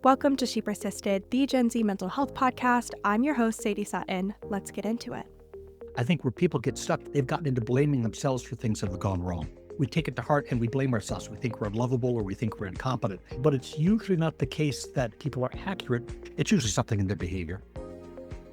Welcome to She Persisted, the Gen Z mental health podcast. I'm your host, Sadie Sutton. Let's get into it. I think where people get stuck, they've gotten into blaming themselves for things that have gone wrong. We take it to heart and we blame ourselves. We think we're unlovable or we think we're incompetent. But it's usually not the case that people are accurate. It's usually something in their behavior.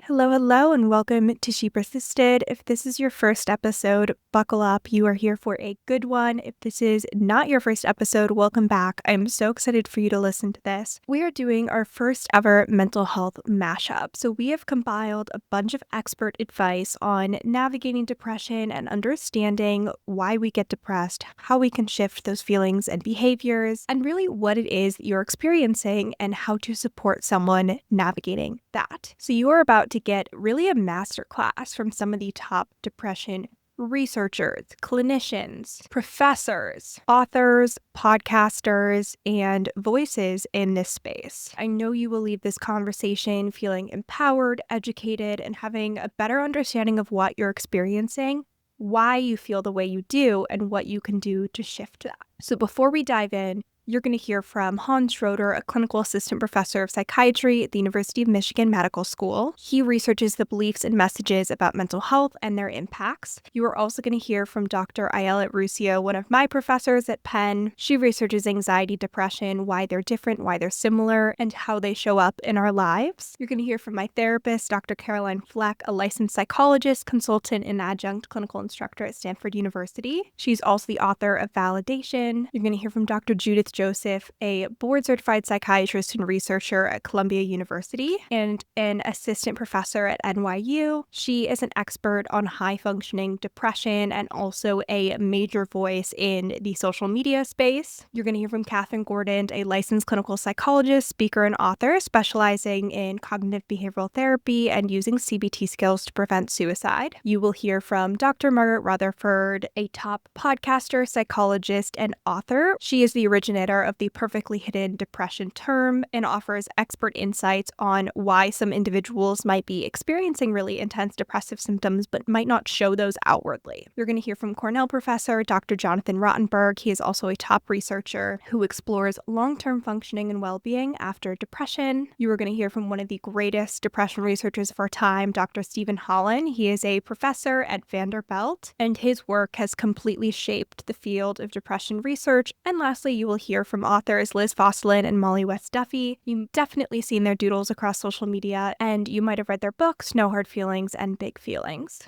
Hello, and welcome to She Persisted. If this is your first episode, buckle up. You are here for a good one. If this is not your first episode, welcome back. I'm so excited for you to listen to this. We are doing our first ever mental health mashup. So we have compiled a bunch of expert advice on navigating depression and understanding why we get depressed, how we can shift those feelings and behaviors, and really what it is that you're experiencing and how to support someone navigating that. So you are about to get really a masterclass from some of the top depression researchers, clinicians, professors, authors, podcasters, and voices in this space. I know you will leave this conversation feeling empowered, educated, and having a better understanding of what you're experiencing, why you feel the way you do, and what you can do to shift that. So before we dive in, you're going to hear from Hans Schroeder, a clinical assistant professor of psychiatry at the University of Michigan Medical School. He researches the beliefs and messages about mental health and their impacts. You are also going to hear from Dr. Ayelet Ruscio, one of my professors at Penn. She researches anxiety, depression, why they're different, why they're similar, and how they show up in our lives. You're going to hear from my therapist, Dr. Caroline Fleck, a licensed psychologist, consultant, and adjunct clinical instructor at Stanford University. She's also the author of Validation. You're going to hear from Dr. Judith Joseph, a board-certified psychiatrist and researcher at Columbia University and an assistant professor at NYU. She is an expert on high-functioning depression and also a major voice in the social media space. You're going to hear from Katherine Gordon, a licensed clinical psychologist, speaker, and author specializing in cognitive behavioral therapy and using CBT skills to prevent suicide. You will hear from Dr. Margaret Rutherford, a top podcaster, psychologist, and author. She is the originator of the perfectly hidden depression term and offers expert insights on why some individuals might be experiencing really intense depressive symptoms but might not show those outwardly. You're going to hear from Cornell professor Dr. Jonathan Rottenberg. He is also a top researcher who explores long-term functioning and well-being after depression. You are going to hear from one of the greatest depression researchers of our time, Dr. Stephen Holland. He is a professor at Vanderbilt, and his work has completely shaped the field of depression research. And lastly, you will hear from authors Liz Fosslin and Molly West Duffy. You've definitely seen their doodles across social media, and you might have read their books, No Hard Feelings and Big Feelings.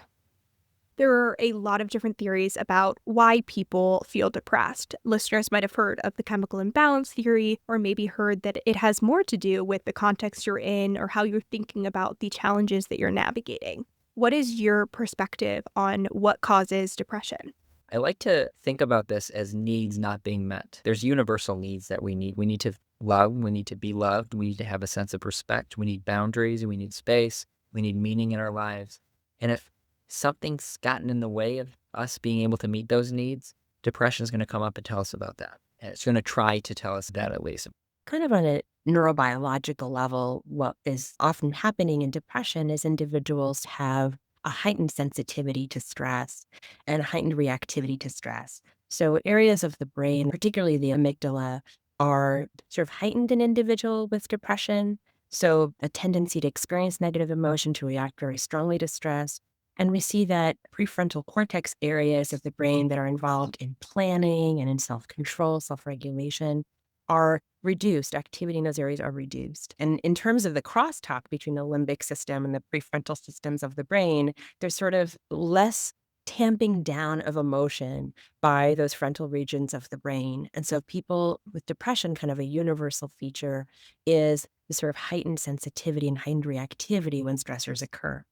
There are a lot of different theories about why people feel depressed. Listeners might have heard of the chemical imbalance theory, or maybe heard that it has more to do with the context you're in or how you're thinking about the challenges that you're navigating. What is your perspective on what causes depression? I like to think about this as needs not being met. There's universal needs that we need. We need to love. We need to be loved. We need to have a sense of respect. We need boundaries. We need space. We need meaning in our lives. And if something's gotten in the way of us being able to meet those needs, depression is going to come up and tell us about that. And it's going to try to tell us that at least. Kind of on a neurobiological level, what is often happening in depression is individuals have a heightened sensitivity to stress and heightened reactivity to stress. So areas of the brain, particularly the amygdala, are sort of heightened in individual with depression. So a tendency to experience negative emotion, to react very strongly to stress. And we see that prefrontal cortex areas of the brain that are involved in planning and in self-control, self-regulation are reduced. Activity in those areas are reduced. And in terms of the crosstalk between the limbic system and the prefrontal systems of the brain, there's sort of less tamping down of emotion by those frontal regions of the brain. And so people with depression, kind of a universal feature is the sort of heightened sensitivity and heightened reactivity when stressors occur.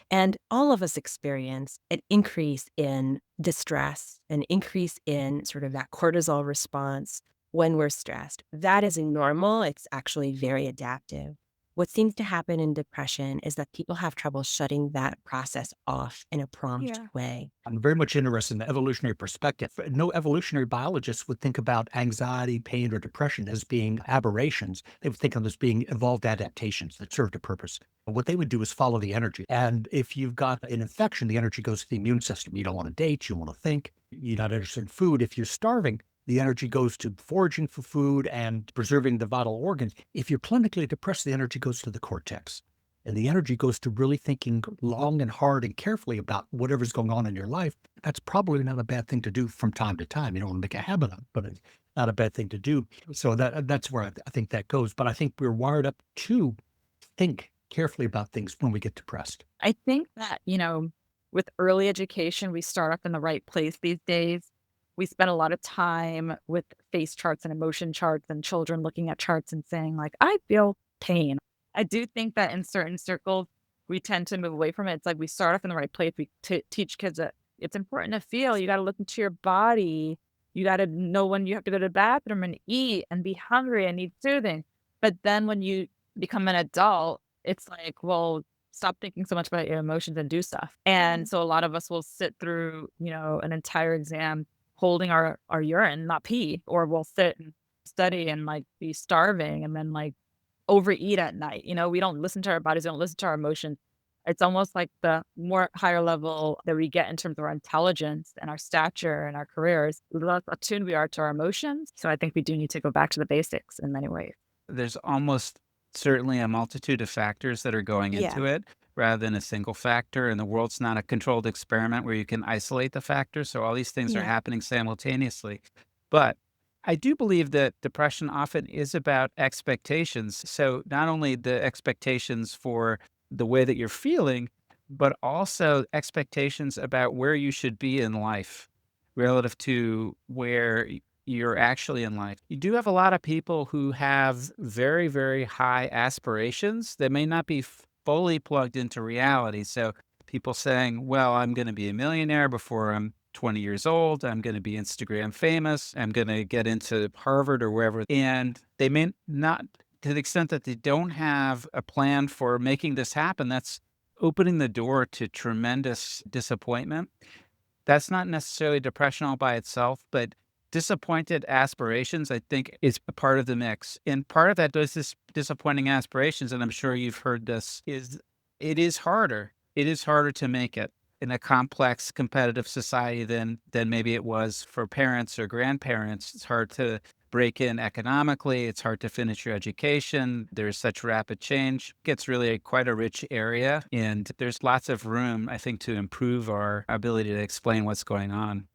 And all of us experience an increase in distress, an increase in sort of that cortisol response when we're stressed. That is normal. It's actually very adaptive. What seems to happen in depression is that people have trouble shutting that process off in a prompt way. I'm very much interested in the evolutionary perspective. No evolutionary biologist would think about anxiety, pain, or depression as being aberrations. They would think of them as being evolved adaptations that served a purpose. What they would do is follow the energy. And if you've got an infection, the energy goes to the immune system. You don't want to date, you want to think, you're not interested in food. If you're starving, The energy goes to foraging for food and preserving the vital organs. If you're clinically depressed, the energy goes to the cortex. And the energy goes to really thinking long and hard and carefully about whatever's going on in your life. That's probably not a bad thing to do from time to time. You don't want to make a habit of it, but it's not a bad thing to do. So that's where I think that goes. But I think we're wired up to think carefully about things when we get depressed. I think that, with early education, we start off in the right place these days. We spend a lot of time with face charts and emotion charts and children looking at charts and saying, like, I feel pain. I do think that in certain circles, we tend to move away from it. It's like we start off in the right place. We teach kids that it's important to feel. You got to look into your body. You got to know when you have to go to the bathroom and eat and be hungry and need soothing. But then when you become an adult, it's like, well, stop thinking so much about your emotions and do stuff. And so a lot of us will sit through, an entire exam holding our urine, not pee, or we'll sit and study and like be starving and then like overeat at night. We don't listen to our bodies, we don't listen to our emotions. It's almost like the more higher level that we get in terms of our intelligence and our stature and our careers, the less attuned we are to our emotions. So I think we do need to go back to the basics in many ways. There's almost certainly a multitude of factors that are going Yeah. into it rather than a single factor. And the world's not a controlled experiment where you can isolate the factors. So all these things are Yeah. happening simultaneously. But I do believe that depression often is about expectations. So not only the expectations for the way that you're feeling, but also expectations about where you should be in life relative to where you're actually in life. You do have a lot of people who have very, very high aspirations that may not be fully plugged into reality. So people saying, well, I'm going to be a millionaire before I'm 20 years old. I'm going to be Instagram famous. I'm going to get into Harvard or wherever. And they may not, to the extent that they don't have a plan for making this happen, that's opening the door to tremendous disappointment. That's not necessarily depression all by itself, but disappointed aspirations, I think, is a part of the mix. And part of that does this disappointing aspirations, and I'm sure you've heard this, is it is harder. It is harder to make it in a complex competitive society than maybe it was for parents or grandparents. It's hard to break in economically. It's hard to finish your education. There's such rapid change. It's really quite a rich area, and there's lots of room, I think, to improve our ability to explain what's going on.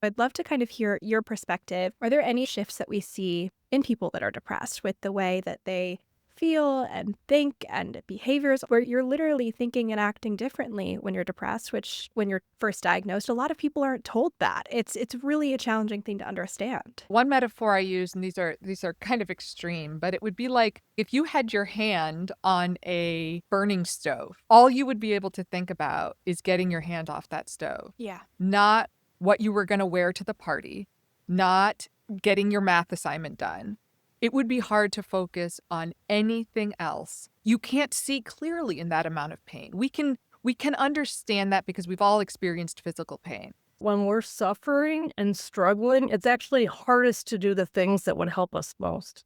I'd love to kind of hear your perspective. Are there any shifts that we see in people that are depressed with the way that they feel and think and behaviors where you're literally thinking and acting differently when you're depressed, which when you're first diagnosed, a lot of people aren't told that. It's really a challenging thing to understand. One metaphor I use, and these are kind of extreme, but it would be like if you had your hand on a burning stove, all you would be able to think about is getting your hand off that stove. Yeah. Not what you were going to wear to the party, not getting your math assignment done. It would be hard to focus on anything else. You can't see clearly in that amount of pain. We can understand that because we've all experienced physical pain. When we're suffering and struggling, it's actually hardest to do the things that would help us most.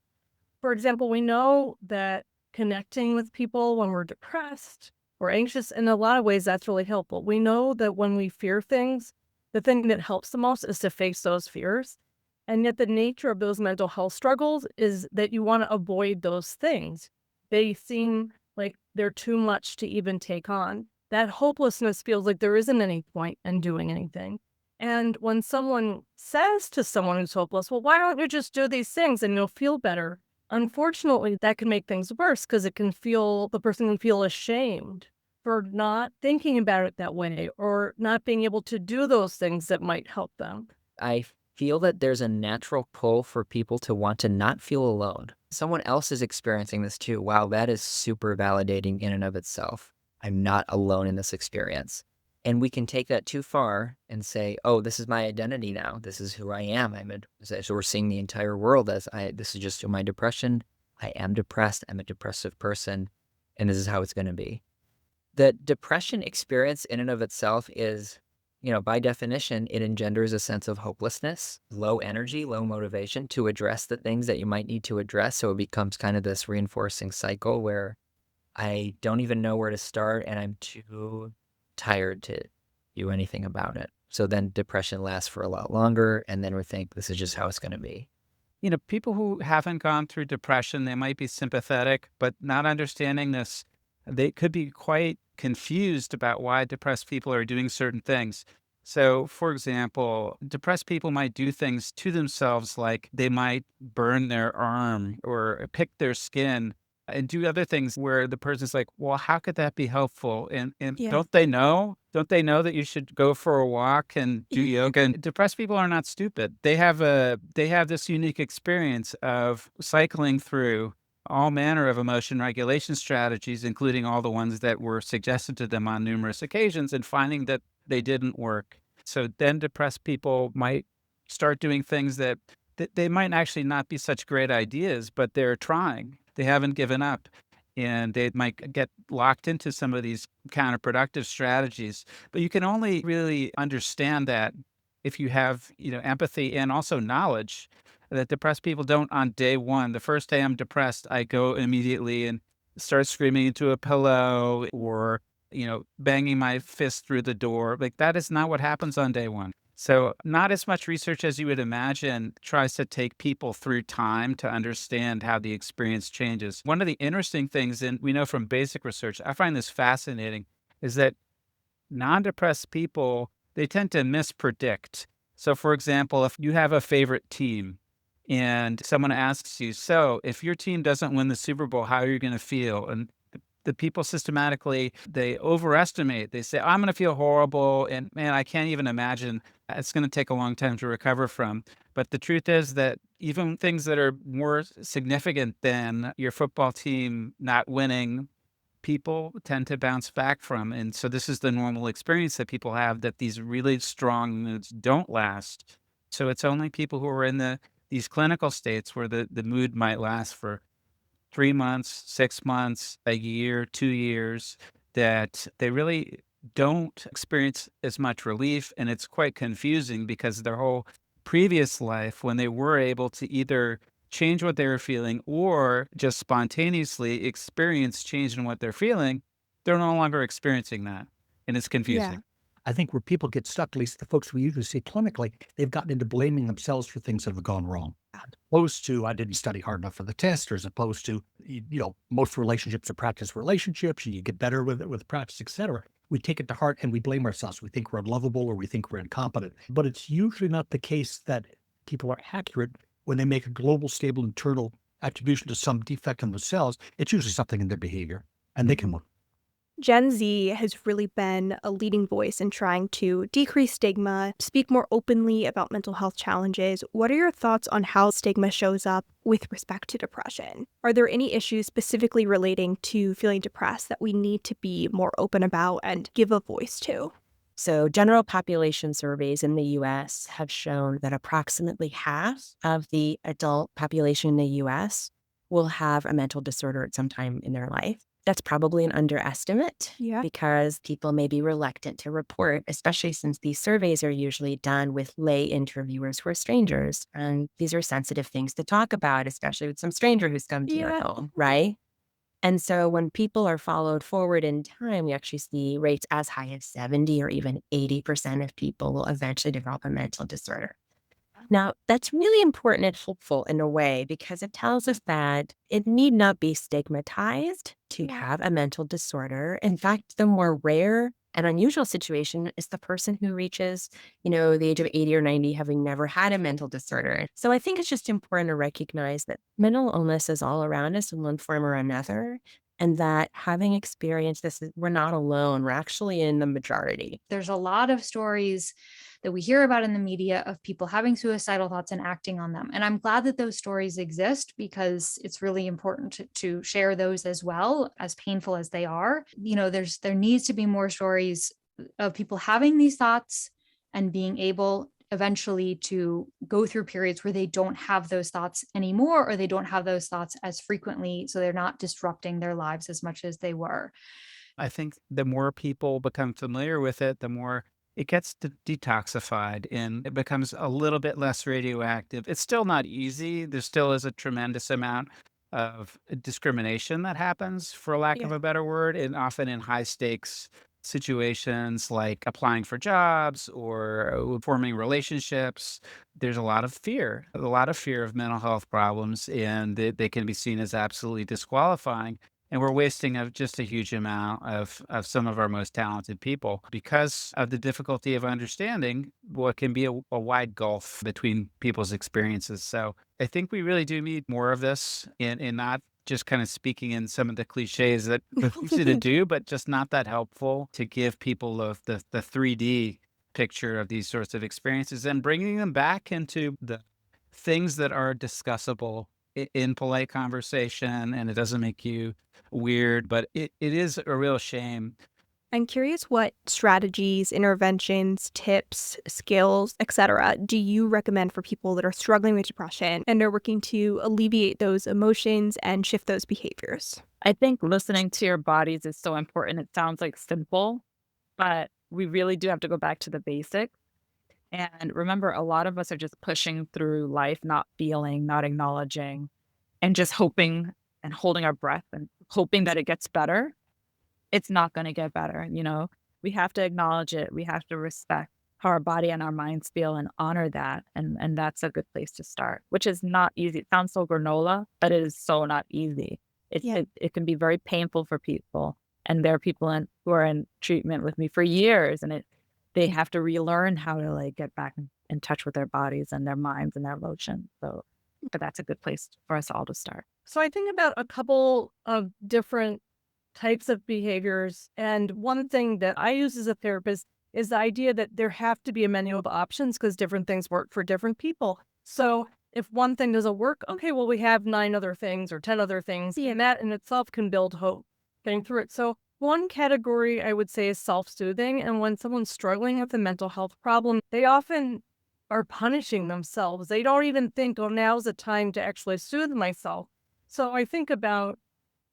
For example, we know that connecting with people when we're depressed or anxious, in a lot of ways, that's really helpful. We know that when we fear things, the thing that helps the most is to face those fears. And yet the nature of those mental health struggles is that you want to avoid those things. They seem like they're too much to even take on. That hopelessness feels like there isn't any point in doing anything. And when someone says to someone who's hopeless, well, why don't you just do these things and you'll feel better? Unfortunately, that can make things worse because the person can feel ashamed for not thinking about it that way or not being able to do those things that might help them. I feel that there's a natural pull for people to want to not feel alone. Someone else is experiencing this too. Wow, that is super validating in and of itself. I'm not alone in this experience. And we can take that too far and say, oh, this is my identity now. This is who I am. So we're seeing the entire world as this is just my depression. I am depressed. I'm a depressive person. And this is how it's going to be. The depression experience in and of itself is, by definition, it engenders a sense of hopelessness, low energy, low motivation to address the things that you might need to address. So it becomes kind of this reinforcing cycle where I don't even know where to start and I'm too tired to do anything about it. So then depression lasts for a lot longer, and then we think this is just how it's going to be. People who haven't gone through depression, they might be sympathetic, but not understanding this, they could be quite confused about why depressed people are doing certain things. So, for example, depressed people might do things to themselves, like they might burn their arm or pick their skin and do other things where the person's like, well, how could that be helpful? And Yeah. don't they know? Don't they know that you should go for a walk and do yoga? And depressed people are not stupid. They have this unique experience of cycling through all manner of emotion regulation strategies, including all the ones that were suggested to them on numerous occasions, and finding that they didn't work. So then depressed people might start doing things that they might actually not be such great ideas, but they're trying. They haven't given up. And they might get locked into some of these counterproductive strategies. But you can only really understand that if you have, empathy and also knowledge that depressed people don't on day one. The first day I'm depressed, I go immediately and start screaming into a pillow or, banging my fist through the door. Like that is not what happens on day one. So, not as much research as you would imagine tries to take people through time to understand how the experience changes. One of the interesting things, and we know from basic research, I find this fascinating, is that non-depressed people, they tend to mispredict. So, for example, if you have a favorite team and someone asks you, so if your team doesn't win the Super Bowl, how are you going to feel? And the people systematically, they overestimate. They say, I'm going to feel horrible. And man, I can't even imagine. It's going to take a long time to recover from. But the truth is that even things that are more significant than your football team not winning, people tend to bounce back from. And so this is the normal experience that people have, that these really strong moods don't last. So it's only people who are in these clinical states where the mood might last for 3 months, 6 months, a year, 2 years, that they really don't experience as much relief. And it's quite confusing because their whole previous life, when they were able to either change what they were feeling or just spontaneously experience change in what they're feeling, they're no longer experiencing that. And it's Yeah. confusing. I think where people get stuck, at least the folks we usually see clinically, they've gotten into blaming themselves for things that have gone wrong. As opposed to, I didn't study hard enough for the test, or as opposed to, most relationships are practice relationships and you get better with it with practice, etc. We take it to heart and we blame ourselves. We think we're unlovable or we think we're incompetent. But it's usually not the case that people are accurate when they make a global, stable, internal attribution to some defect in themselves. It's usually something in their behavior, and they can work. Gen Z has really been a leading voice in trying to decrease stigma, speak more openly about mental health challenges. What are your thoughts on how stigma shows up with respect to depression? Are there any issues specifically relating to feeling depressed that we need to be more open about and give a voice to? So, general population surveys in the US have shown that approximately half of the adult population in the US will have a mental disorder at some time in their life. That's probably an underestimate because people may be reluctant to report, especially since these surveys are usually done with lay interviewers who are strangers. And these are sensitive things to talk about, especially with some stranger who's come to your home, right? And so when people are followed forward in time, we actually see rates as high as 70 or even 80% of people will eventually develop a mental disorder. Now, that's really important and helpful in a way because it tells us that it need not be stigmatized to have a mental disorder. In fact, the more rare and unusual situation is the person who reaches, the age of 80 or 90 having never had a mental disorder. So I think it's just important to recognize that mental illness is all around us in one form or another, and that having experienced this, we're not alone. We're actually in the majority. There's a lot of stories that we hear about in the media of people having suicidal thoughts and acting on them. And I'm glad that those stories exist because it's really important to share those as well, as painful as they are. There needs to be more stories of people having these thoughts and being able eventually to go through periods where they don't have those thoughts anymore, or they don't have those thoughts as frequently, so they're not disrupting their lives as much as they were. I think the more people become familiar with it, the more it gets detoxified and it becomes a little bit less radioactive. It's still not easy. There still is a tremendous amount of discrimination that happens, for lack of a better word, and often in high stakes situations like applying for jobs or forming relationships, there's a lot of fear of mental health problems, and they can be seen as absolutely disqualifying. And we're wasting just a huge amount of some of our most talented people because of the difficulty of understanding what can be a wide gulf between people's experiences. So I think we really do need more of this in not just kind of speaking in some of the cliches that it's easy to do, but just not that helpful to give people the 3D picture of these sorts of experiences and bringing them back into the things that are discussable in polite conversation. And it doesn't make you weird, but it is a real shame. I'm curious what strategies, interventions, tips, skills, etc. do you recommend for people that are struggling with depression and are working to alleviate those emotions and shift those behaviors? I think listening to your bodies is so important. It sounds like simple, but we really do have to go back to the basics. And remember, a lot of us are just pushing through life, not feeling, not acknowledging, and just hoping and holding our breath and hoping that it gets better. It's not going to get better. We have to acknowledge it. We have to respect how our body and our minds feel and honor that. And that's a good place to start, which is not easy. It sounds so granola, but it is so not easy. It can be very painful for people. And there are people who are in treatment with me for years, and they have to relearn how to get back in touch with their bodies and their minds and their emotions. But that's a good place for us all to start. So I think about a couple of different types of behaviors. And one thing that I use as a therapist is the idea that there have to be a menu of options because different things work for different people. So if one thing doesn't work, okay, well, we have 9 other things or 10 other things, and that in itself can build hope getting through it. So one category I would say is self-soothing. And when someone's struggling with a mental health problem, they often are punishing themselves. They don't even think, oh, now's the time to actually soothe myself. So I think about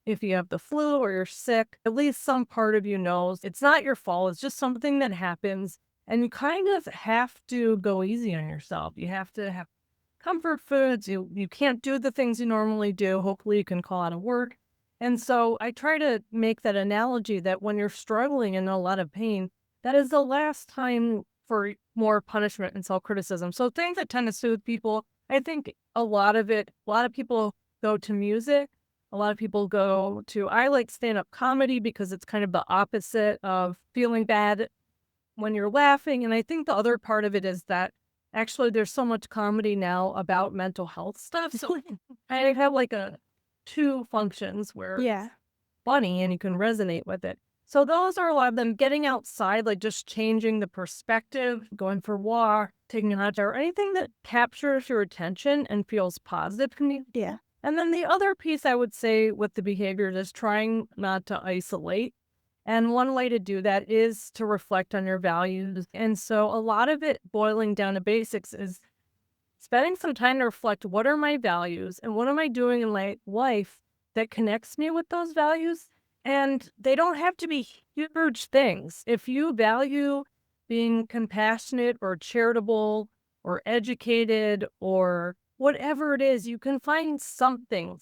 if you have the flu or you're sick, at least some part of you knows it's not your fault. It's just something that happens. And you kind of have to go easy on yourself. You have to have comfort foods. You can't do the things you normally do. Hopefully you can call out of work. And so I try to make that analogy that when you're struggling and in a lot of pain, that is the last time for more punishment and self-criticism. So things that tend to soothe people, I think a lot of people go to music. A lot of people I like stand-up comedy because it's kind of the opposite of feeling bad when you're laughing. And I think the other part of it is that actually there's so much comedy now about mental health stuff. So I have two functions where it's funny and you can resonate with it. So those are a lot of them. Getting outside, just changing the perspective, going for a walk, taking an hot shower, anything that captures your attention and feels positive can be. Yeah. And then the other piece I would say with the behaviors is trying not to isolate. And one way to do that is to reflect on your values. And so a lot of it boiling down to basics is spending some time to reflect, what are my values and what am I doing in my life that connects me with those values? And they don't have to be huge things. If you value being compassionate or charitable or educated or whatever it is, you can find something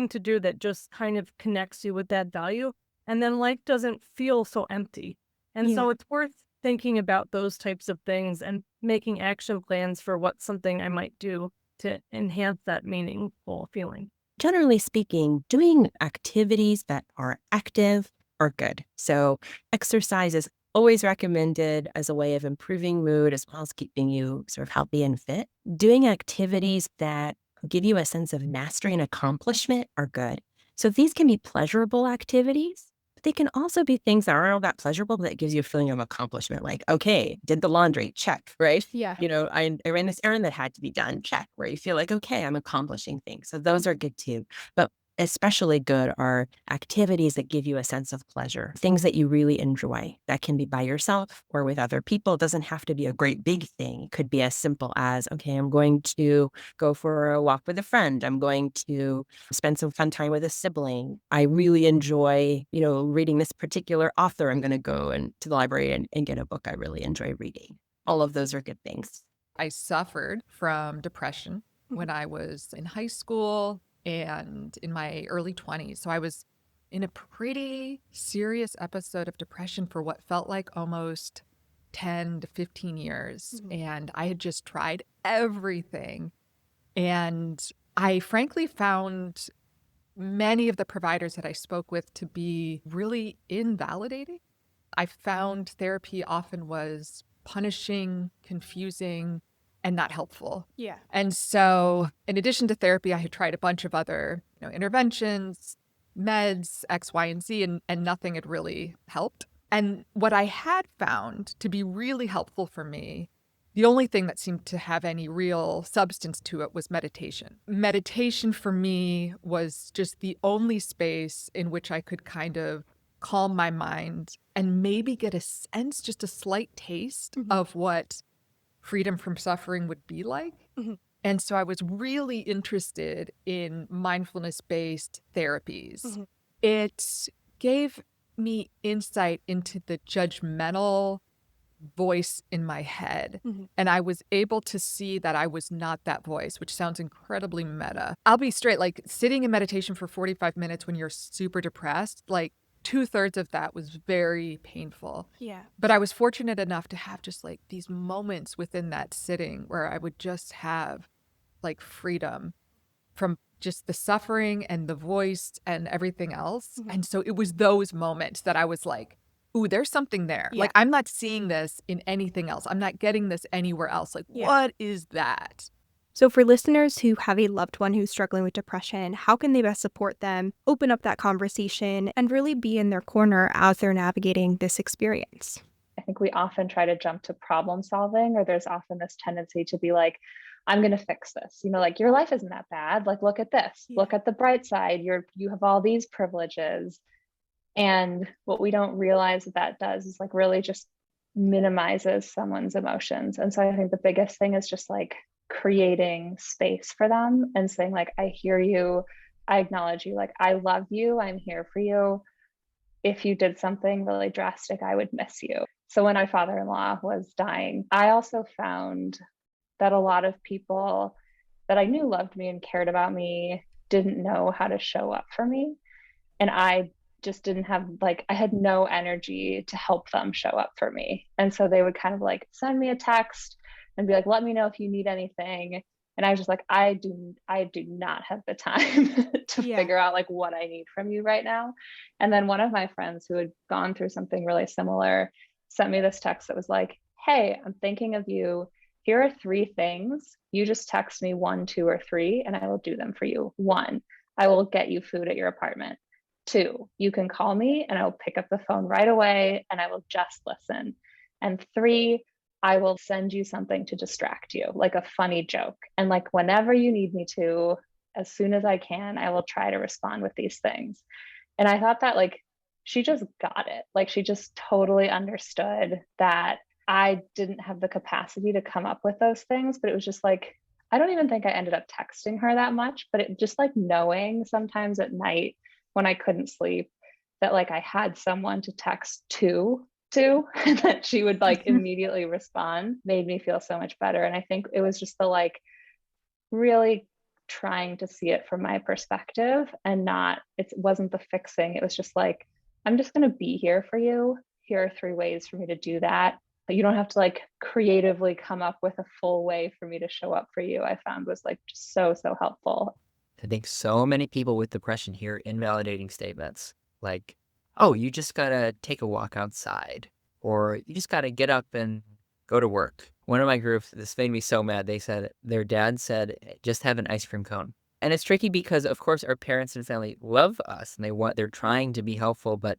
to do that just kind of connects you with that value. And then life doesn't feel so empty. And so it's worth thinking about those types of things and making action plans for what's something I might do to enhance that meaningful feeling. Generally speaking, doing activities that are active are good. So exercise is always recommended as a way of improving mood as well as keeping you sort of healthy and fit. Doing activities that give you a sense of mastery and accomplishment are good. So these can be pleasurable activities, but they can also be things that aren't all that pleasurable, but that gives you a feeling of accomplishment. Like, okay, did the laundry, check, right? Yeah. I ran this errand that had to be done, check, where you feel like, okay, I'm accomplishing things. So those are good too. But especially good are activities that give you a sense of pleasure, things that you really enjoy. That can be by yourself or with other people. It doesn't have to be a great big thing. It could be as simple as, okay, I'm going to go for a walk with a friend. I'm going to spend some fun time with a sibling. I really enjoy, reading this particular author. I'm going to go to the library and get a book I really enjoy reading. All of those are good things. I suffered from depression when I was in high school and in my early 20s. So I was in a pretty serious episode of depression for what felt like almost 10 to 15 years. And I had just tried everything. And I frankly found many of the providers that I spoke with to be really invalidating. I found therapy often was punishing, confusing, and not helpful. Yeah. And so, in addition to therapy, I had tried a bunch of other, interventions, meds, X, Y, and Z, and nothing had really helped. And what I had found to be really helpful for me, the only thing that seemed to have any real substance to it was meditation. Meditation for me was just the only space in which I could kind of calm my mind and maybe get a sense, just a slight taste of what freedom from suffering would be like. And so I was really interested in mindfulness-based therapies. It gave me insight into the judgmental voice in my head. And I was able to see that I was not that voice, which sounds incredibly meta. I'll be straight, like sitting in meditation for 45 minutes when you're super depressed, like 2/3 of that was very painful. Yeah. But I was fortunate enough to have just like these moments within that sitting where I would just have like freedom from just the suffering and the voice and everything else. And so it was those moments that I was like, ooh, there's something there. Yeah. Like, I'm not seeing this in anything else. I'm not getting this anywhere else. Like, what is that? So for listeners who have a loved one who's struggling with depression, how can they best support them, open up that conversation, and really be in their corner as they're navigating this experience? I think we often try to jump to problem solving, or there's often this tendency to be like, I'm going to fix this. Like your life isn't that bad. Like, look at this, look at the bright side. You have all these privileges. And what we don't realize that does is like really just minimizes someone's emotions. And so I think the biggest thing is just like creating space for them and saying like, I hear you. I acknowledge you. Like, I love you. I'm here for you. If you did something really drastic, I would miss you. So when my father-in-law was dying, I also found that a lot of people that I knew loved me and cared about me didn't know how to show up for me. And I just didn't have I had no energy to help them show up for me. And so they would kind of like send me a text and be like, let me know if you need anything. And I was just like, I do not have the time to figure out like what I need from you right now. And then one of my friends who had gone through something really similar sent me this text that was like, hey, I'm thinking of you. Here are 3 things. You just text me 1, 2, or 3, and I will do them for you. 1, I will get you food at your apartment. 2, you can call me and I will pick up the phone right away and I will just listen. And 3, I will send you something to distract you, like a funny joke. And like whenever you need me to, as soon as I can, I will try to respond with these things. And I thought that like she just got it. Like she just totally understood that I didn't have the capacity to come up with those things, but it was just like, I don't even think I ended up texting her that much, but it just like knowing sometimes at night when I couldn't sleep that like I had someone to text to and that she would like immediately respond made me feel so much better. And I think it was just the like really trying to see it from my perspective and it wasn't the fixing. It was just like, I'm just going to be here for you. Here are 3 ways for me to do that. But you don't have to like creatively come up with a full way for me to show up for you. I found was like just so helpful. I think so many people with depression hear invalidating statements like, oh, you just gotta take a walk outside, or you just gotta get up and go to work. One of my groups, this made me so mad. They said their dad said, just have an ice cream cone. And it's tricky because of course our parents and family love us and they're trying to be helpful, but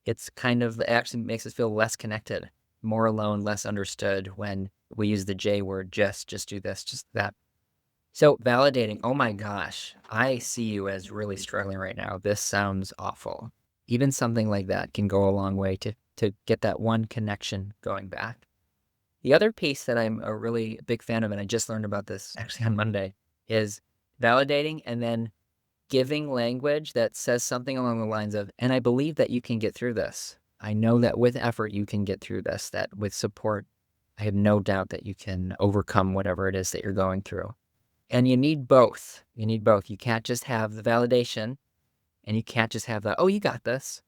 it's kind of actually makes us feel less connected, more alone, less understood when we use the J word, just do this, just that. So validating, oh my gosh, I see you as really struggling right now. This sounds awful. Even something like that can go a long way to get that one connection going back. The other piece that I'm a really big fan of, and I just learned about this actually on Monday, is validating and then giving language that says something along the lines of, and I believe that you can get through this. I know that with effort you can get through this, that with support, I have no doubt that you can overcome whatever it is that you're going through. And you need both. You need both. You can't just have the validation And you can't just have the, oh, you got this.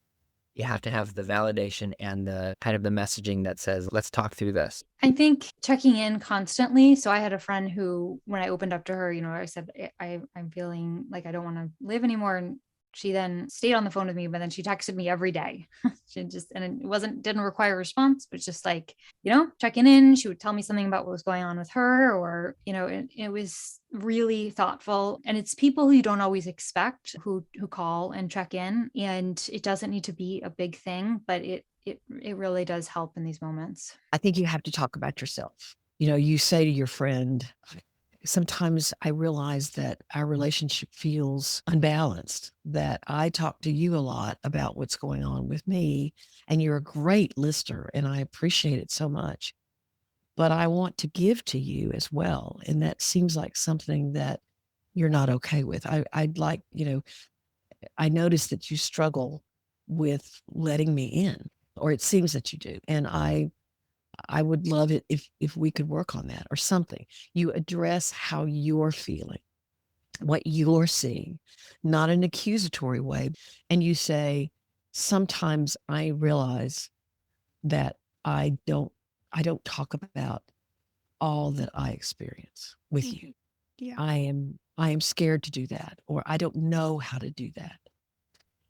You have to have the validation and the kind of the messaging that says, let's talk through this. I think checking in constantly. So I had a friend who, when I opened up to her, I said, I'm feeling like I don't want to live anymore. And she then stayed on the phone with me, but then she texted me every day. And it didn't require a response, but just like, checking in. She would tell me something about what was going on with her, or, it was really thoughtful. And it's people who you don't always expect who call and check in. And it doesn't need to be a big thing, but it really does help in these moments. I think you have to talk about yourself. You say to your friend, sometimes I realize that our relationship feels unbalanced, that I talk to you a lot about what's going on with me, and you're a great listener, and I appreciate it so much. But I want to give to you as well. And that seems like something that you're not okay with. I'd like, I notice that you struggle with letting me in, or it seems that you do. And I would love it if we could work on that or something. You address how you're feeling, what you're seeing, not an accusatory way. And you say, sometimes I realize that I don't talk about all that I experience with you. Yeah. I am scared to do that, or I don't know how to do that.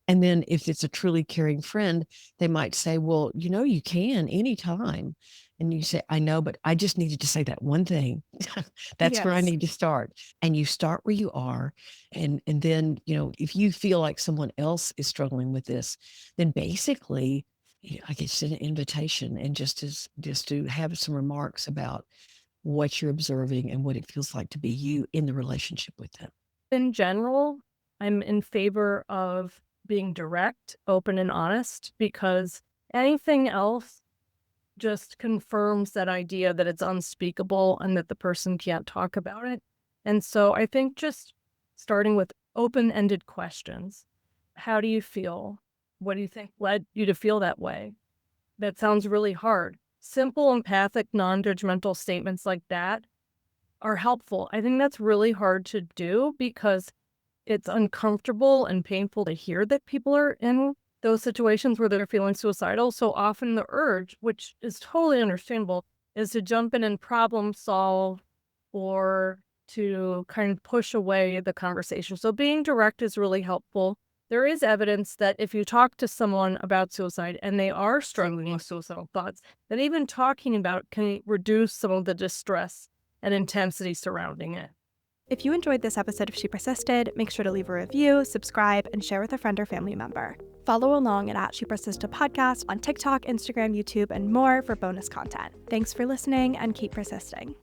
And then if it's a truly caring friend, they might say, well, you can anytime. And you say, I know, but I just needed to say that one thing. That's where I Yes. need to start. And you start where you are. And then, if you feel like someone else is struggling with this, then basically, I guess an invitation, and just to have some remarks about what you're observing and what it feels like to be you in the relationship with them. In general, I'm in favor of being direct, open, and honest, because anything else just confirms that idea that it's unspeakable and that the person can't talk about it. And so I think just starting with open-ended questions. How do you feel? What do you think led you to feel that way? That sounds really hard. Simple, empathic, non-judgmental statements like that are helpful. I think that's really hard to do because it's uncomfortable and painful to hear that people are in those situations where they're feeling suicidal. So often the urge, which is totally understandable, is to jump in and problem solve or to kind of push away the conversation. So being direct is really helpful. There is evidence that if you talk to someone about suicide and they are struggling with suicidal thoughts, that even talking about it can reduce some of the distress and intensity surrounding it. If you enjoyed this episode of She Persisted, make sure to leave a review, subscribe, and share with a friend or family member. Follow along at She Persisted Podcast on TikTok, Instagram, YouTube, and more for bonus content. Thanks for listening, and keep persisting.